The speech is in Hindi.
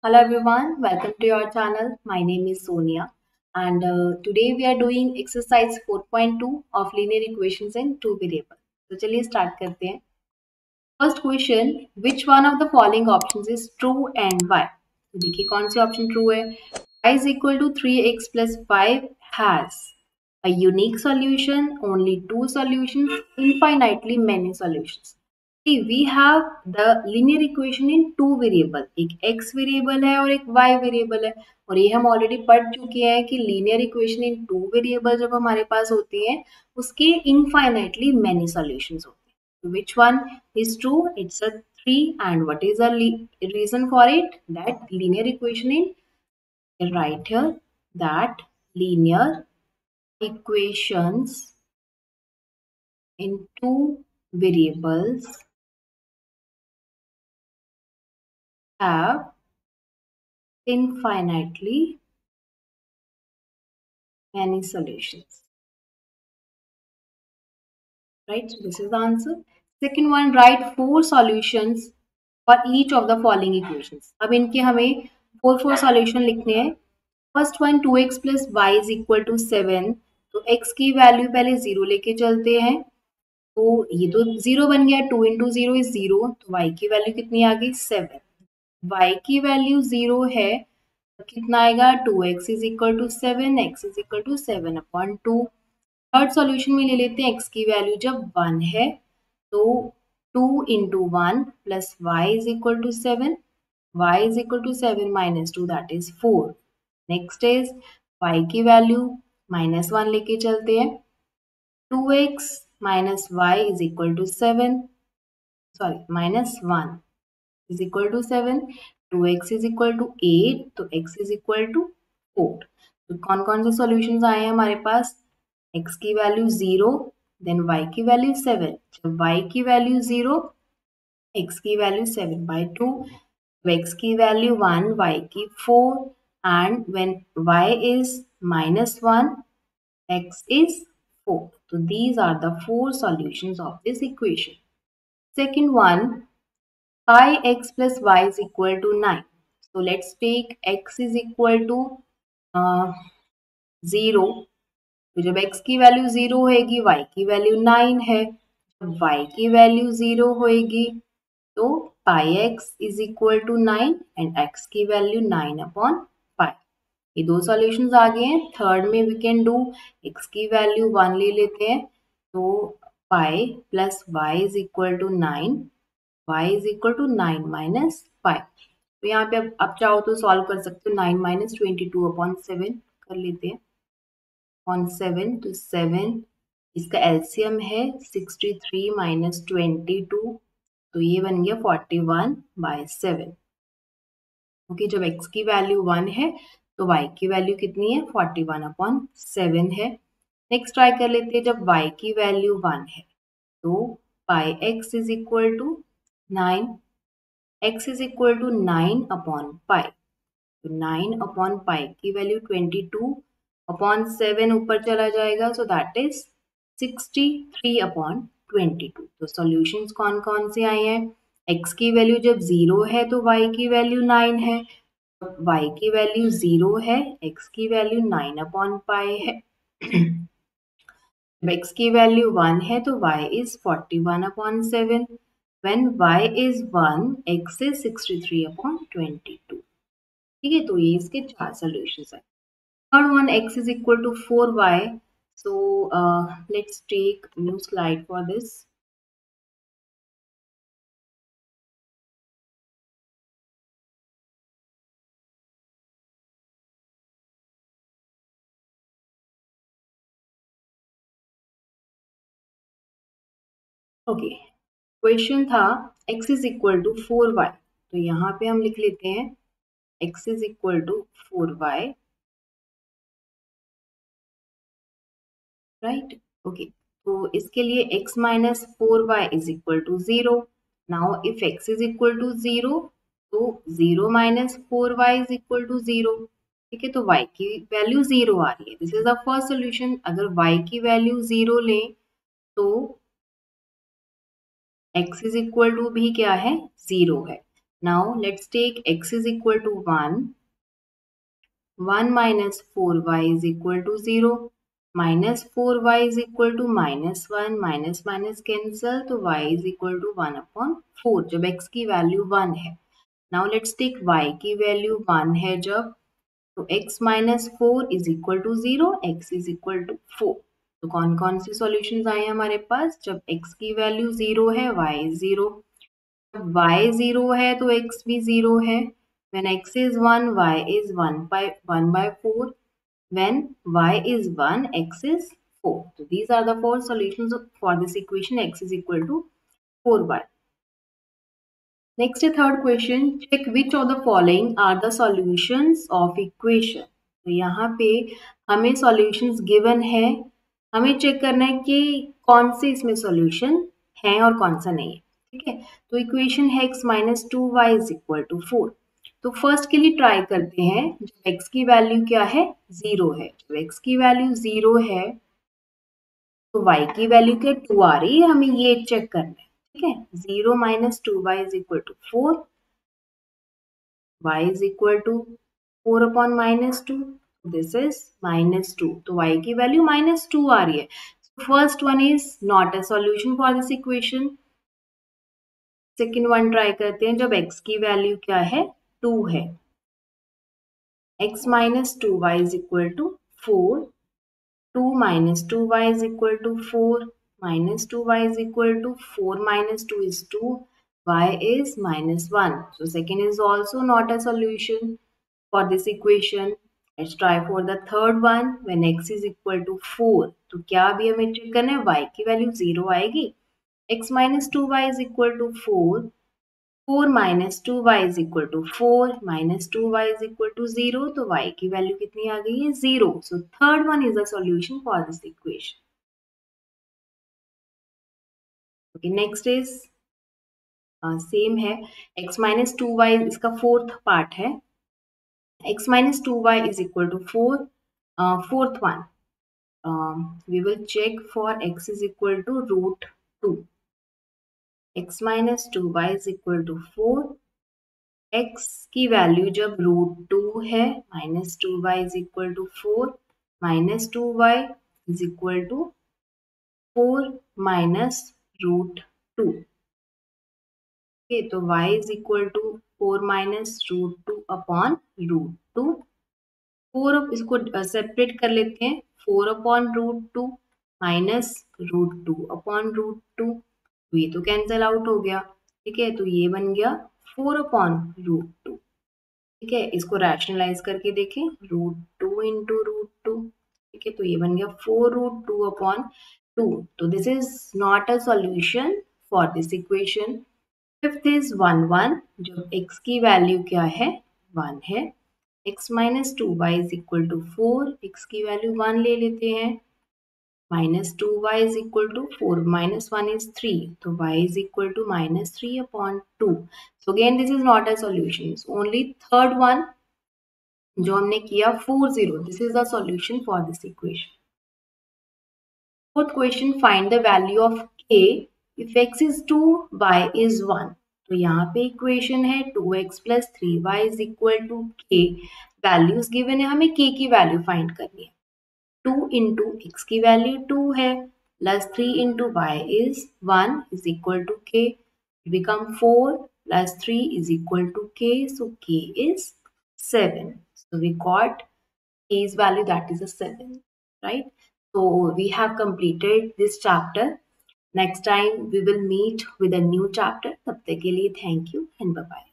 Hello everyone, welcome to your channel. My name is Sonia and today we are doing exercise 4.2 of linear equations in two variables. तो चलिए start करते हैं. First question, which one of the following options is true and why? तो देखिए कौन सी option true है. Y is equal to 3x plus 5 has a unique solution, only two solutions, infinitely many solutions. See, we have the linear equation in two variable, एक x वेरिएबल है और एक y वेरिएबल है. और ये हम ऑलरेडी पढ़ चुके हैं कि linear equation in two variable जब हमारे पास होती है उसके इनफाइनाइटली मैनी सॉल्यूशंस होते हैं. Which one is true? It's a 3. And what is the reason for it? That linear equation in right here, that linear equations in two variables have infinitely many solutions. Right? So this is the answer. Second one, write four solutions for each of the following equations. अब इनके हमें फोर सॉल्यूशन लिखने हैं. First one 2x plus y is equal to 7. तो x की वैल्यू पहले 0 लेके चलते हैं. तो ये तो 0 बन गया. 2 इंटू 0 इज 0. तो y की वैल्यू कितनी आ गई 7. y की वैल्यू 0 है तो कितना आएगा 2x is equal to 7. x is equal to 7/2. Third solution में ले लेते हैं x की वैल्यू जब 1 है तो 2 into 1 plus y is equal to 7. y is equal to 7 minus 2 that is 4. Next is y की वैल्यू -1 लेके चलते हैं. 2x minus y is equal to 7, sorry -1 is equal to 7. 2x is equal to 8 तो x इज इक्वल टू 4. तो कौन कौन से सॉल्यूशंस आए हैं हमारे पास. x की वैल्यू 0, देन y की वैल्यू 7. जब y की वैल्यू 0, x की वैल्यू 7/2, x की वैल्यू 1, y की 4, and when y is -1, x is 4. So these are the four solutions of this equation. Second one, pi x plus y is equal to 9. So let's take x is equal to 0. तो जब x की वैल्यू 0 होगी, y की वैल्यू 9 है. जब y की वैल्यू 0 होगी तो pi x is equal to 9 and x की वैल्यू 9/पाई. ये दो सॉल्यूशंस आ गए हैं. थर्ड में वी कैन डू x की वैल्यू 1 ले लेते हैं तो pi plus y is equal to 9, y is equal to 9 minus pi. तो यहाँ पे अब आप चाहो तो सॉल्व कर सकते हो. 9 माइनस 22/7 कर लेते हैं अपॉन 7. तो 7 इसका एलसीएम है 63 माइनस 22. तो ये बन गया 41/7. ओके, जब x की वैल्यू 1 है तो y की वैल्यू कितनी है 41/7 है. नेक्स्ट ट्राई कर लेते हैं. जब y की वैल्यू 1 है तो pi x is equal to 9. x is equal to 9/पाई. तो 9/पाई की वैल्यू 22/7 ऊपर चला जाएगा. So that is 63/22. तो सॉल्यूशंस कौन कौन से आए हैं. x की वैल्यू जब 0 है तो y की वैल्यू 9 है. y की वैल्यू 0 है, x की वैल्यू 9/पाई है. जब x की वैल्यू 1 है तो y is 41/7. When y is 1, x is 63/22. ठीक है, तो ये इसके चार सॉल्यूशंस है. Third one, x is equal to 4y. So let's take new slide for this. Okay, question था x is equal to 4y. तो यहाँ पे हम लिख लेते हैं x is equal to 4y. Right. Okay, तो इसके लिए x minus 4y is equal to 0. Now if x is equal to 0 तो 0 minus 4y is equal to 0. ठीक है, तो y की वैल्यू 0 आ रही है. This is the first solution. अगर y की वैल्यू 0 लें तो x इज इक्वल टू भी क्या है 0 है. Now let's take x is equal to 1. 1 minus 4y is equal to 0. Minus 4y is equal to minus 1. Minus minus cancel, तो y is equal to 1 upon 4 जब x की वैल्यू 1 है. Now let's take y की वैल्यू 1 है जब, तो x minus 4 is equal to 0, x is equal to 4. तो कौन कौन सी सॉल्यूशंस आए हमारे पास? जब x की वैल्यू 0 है, y 0. जब y 0 है तो x भी 0 है. When x is 1, y is 1 by 4. When y is 1, x is 4. So these are the four solutions for this equation x is equal to 4y. Next, third question, check which of the following are the solutions of equation. तो यहाँ पे हमें solutions given है, हमें चेक करना है कि कौन से इसमें solution है और कौन सा नहीं है. ठीक है, तो इक्वेशन है x minus 2y is equal to 4. तो फर्स्ट के लिए ट्राई करते हैं. जब x की वैल्यू क्या है? 0 है. जब x की वैल्यू 0 है तो y की वैल्यू क्या 2 आ रही है, हमें ये चेक करना है. ठीक है, 0 minus 2y is equal to 4. y is equal to 4 upon minus 2. This is minus 2. तो y की वैल्यू minus 2 आ रही है. So first one is not a solution for this equation. Second one try करते हैं. जब x की वैल्यू क्या है? 2 है. x minus 2y is equal to 4. 2 minus 2y is equal to 4. Minus 2y is equal to 4 minus 2 is 2. Y is minus 1. So second is also not a solution for this equation. Let's try for the third one. When x is equal to 4, तो क्या अभी हमें चेक करना है? y की वैल्यू 0 आएगी. x minus 2y is equal to 4. 4 minus 2y is equal to 4. Minus 2y is equal to 0. तो y की वैल्यू कितनी आ गई है? 0. So third one is the solution for this equation. Okay, next is same है. x minus 2y इसका फोर्थ पार्ट है. x minus 2y is equal to 4. Fourth one, we will check for x is equal to root 2. x minus 2y is equal to 4. x की वैल्यू जब रूट 2 है, minus 2y is equal to 4. Minus 2y is equal to 4 minus root 2. Okay, तो y is equal to 4 minus root 2 upon root 2. 4 इसको सेपरेट कर लेते हैं. 4 upon root 2 minus root 2 upon root 2. तो ये तो कैंसिल आउट हो गया. ठीक है, तो ये बन गया 4 अपॉन रूट 2. ठीक है, इसको रैशनलाइज करके देखें. Root 2 into root 2. ठीक है, तो ये बन गया 4 रूट 2 अपॉन 2. तो this is not a solution for this equation. Fifth is 1 1. जब x की वैल्यू क्या है? 1 है. x minus 2y is equal to 4. x की वैल्यू 1 ले लेते हैं. Minus 2y is equal to 4 minus 1 is 3. तो y is equal to minus 3 upon 2. So again this is not a solution. Only third one जो हमने किया 4 0, this is the solution for this equation. Fourth question, find the value of k if x is 2 y is 1. तो यहाँ पे इक्वेशन है 2x plus 3y is equal to k. Values given है, हमें k की वैल्यू फाइंड करनी है. 2 इंटू एक्स की वैल्यू 2 है plus 3 into y is 1 is equal to k. Become 4 plus 3 is equal to k. So k is 7. So we got k's value, that is a 7, right? So we have completed this chapter. Next time we will meet with a new chapter. तब तक के लिए thank you and bye bye.